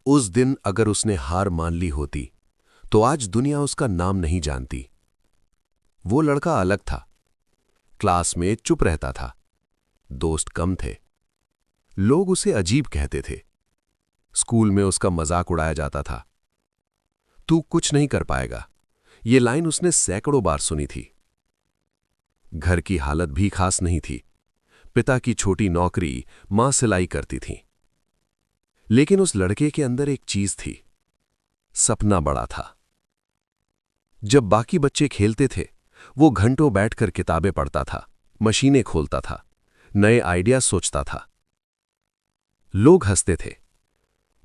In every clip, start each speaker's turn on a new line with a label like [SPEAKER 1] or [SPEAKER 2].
[SPEAKER 1] उस दिन अगर उसने हार मान ली होती तो आज दुनिया उसका नाम नहीं जानती। वो लड़का अलग था। क्लास में चुप रहता था, दोस्त कम थे, लोग उसे अजीब कहते थे। स्कूल में उसका मजाक उड़ाया जाता था। तू कुछ नहीं कर पाएगा, ये लाइन उसने सैकड़ों बार सुनी थी। घर की हालत भी खास नहीं थी। पिता की छोटी नौकरी, मां सिलाई करती थी। लेकिन उस लड़के के अंदर एक चीज थी, सपना बड़ा था। जब बाकी बच्चे खेलते थे, वो घंटों बैठकर किताबें पढ़ता था, मशीनें खोलता था, नए आइडिया सोचता था। लोग हंसते थे,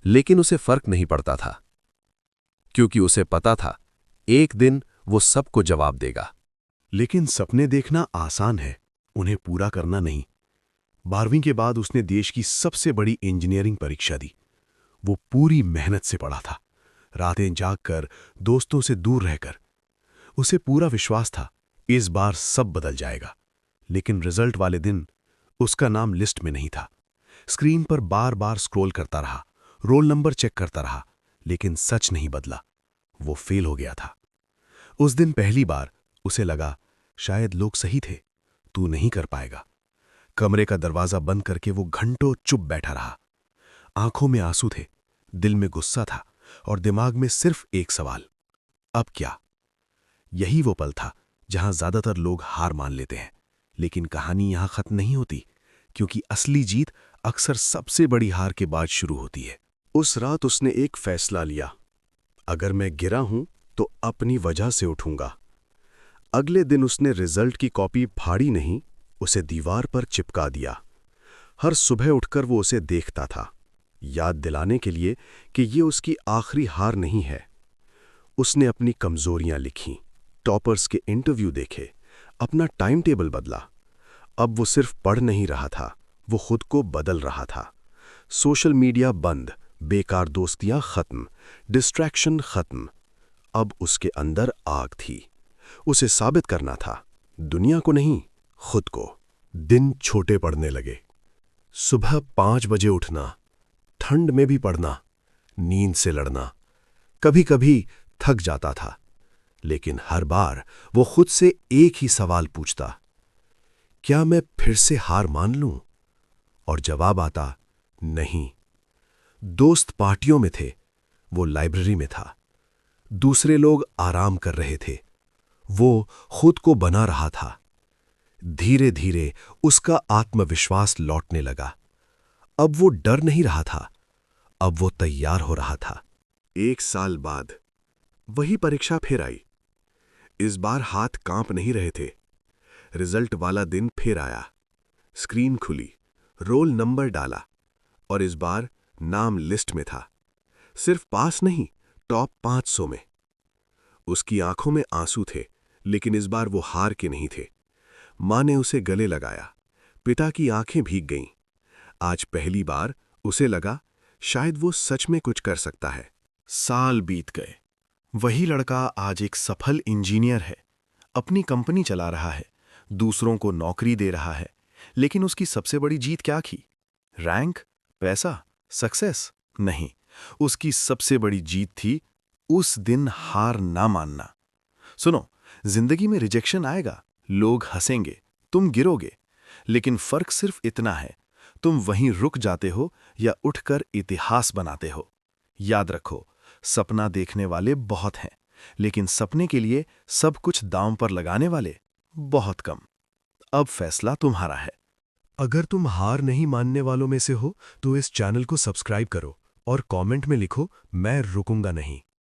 [SPEAKER 1] लेकिन उसे फर्क नहीं पड़ता था, क्योंकि उसे पता था एक दिन वो सबको जवाब देगा।
[SPEAKER 2] लेकिन सपने देखना आसान है, उन्हें पूरा करना नहीं। 12वीं के बाद उसने देश की सबसे बड़ी इंजीनियरिंग परीक्षा दी। वो पूरी मेहनत से पढ़ा था, रातें जागकर, दोस्तों से दूर रहकर। उसे पूरा विश्वास था इस बार सब बदल जाएगा। लेकिन रिजल्ट वाले दिन उसका नाम लिस्ट में नहीं था। स्क्रीन पर बार बार स्क्रॉल करता रहा, रोल नंबर चेक करता रहा, लेकिन सच नहीं बदला। वो फेल हो गया था। उस दिन पहली बार उसे लगा शायद लोग सही थे, तू नहीं कर पाएगा। कमरे का दरवाजा बंद करके वो घंटों चुप बैठा रहा। आंखों में आंसू थे, दिल में गुस्सा था और दिमाग में सिर्फ एक सवाल, अब क्या। यही वो पल था जहां ज्यादातर लोग हार मान लेते हैं। लेकिन कहानी यहां खत्म नहीं होती, क्योंकि असली जीत अक्सर सबसे बड़ी हार के बाद शुरू होती है। उस रात उसने एक फैसला लिया, अगर मैं गिरा हूं तो अपनी वजह से उठूंगा। अगले दिन उसने रिजल्ट की कॉपी फाड़ी नहीं, उसे दीवार पर चिपका दिया। हर सुबह उठकर वो उसे देखता था, याद दिलाने के लिए कि ये उसकी आखिरी हार नहीं है। उसने अपनी कमजोरियां लिखीं, टॉपर्स के इंटरव्यू देखे, अपना टाइम टेबल बदला। अब वो सिर्फ पढ़ नहीं रहा था, वो खुद को बदल रहा था। सोशल मीडिया बंद, बेकार दोस्तियां खत्म, डिस्ट्रैक्शन खत्म। अब उसके अंदर आग थी, उसे साबित करना था, दुनिया को नहीं, खुद को। दिन छोटे पड़ने लगे। सुबह 5 बजे उठना, ठंड में भी पढ़ना, नींद से लड़ना। कभी कभी थक जाता था, लेकिन हर बार वो खुद से एक ही सवाल पूछता, क्या मैं फिर से हार मान लूं? और जवाब आता, नहीं। दोस्त पार्टियों में थे, वो लाइब्रेरी में था। दूसरे लोग आराम कर रहे थे, वो खुद को बना रहा था। धीरे धीरे उसका आत्मविश्वास लौटने लगा। अब वो डर नहीं रहा था, अब वो तैयार हो रहा था। 1 साल बाद वही परीक्षा फिर आई। इस बार हाथ कांप नहीं रहे थे। रिजल्ट वाला दिन फिर आया। स्क्रीन खुली, रोल नंबर डाला, और इस बार नाम लिस्ट में था। सिर्फ पास नहीं, टॉप 500 में। उसकी आंखों में आंसू थे, लेकिन इस बार वो हार के नहीं थे। मां ने उसे गले लगाया, पिता की आंखें भीग गईं। आज पहली बार उसे लगा शायद वो सच में कुछ कर सकता है। साल बीत गए। वही लड़का आज एक सफल इंजीनियर है, अपनी कंपनी चला रहा है, दूसरों को नौकरी दे रहा है। लेकिन उसकी सबसे बड़ी जीत क्या थी? रैंक, पैसा, सक्सेस? नहीं, उसकी सबसे बड़ी जीत थी उस दिन हार ना मानना। सुनो, जिंदगी में रिजेक्शन आएगा, लोग हंसेंगे, तुम गिरोगे, लेकिन फर्क सिर्फ इतना है, तुम वहीं रुक जाते हो या उठकर इतिहास बनाते हो। याद रखो, सपना देखने वाले बहुत हैं, लेकिन सपने के लिए सब कुछ दांव पर लगाने वाले बहुत कम। अब फैसला तुम्हारा है। अगर तुम हार नहीं मानने वालों में से हो तो इस चैनल को सब्सक्राइब करो और कमेंट में लिखो, मैं रुकूंगा नहीं।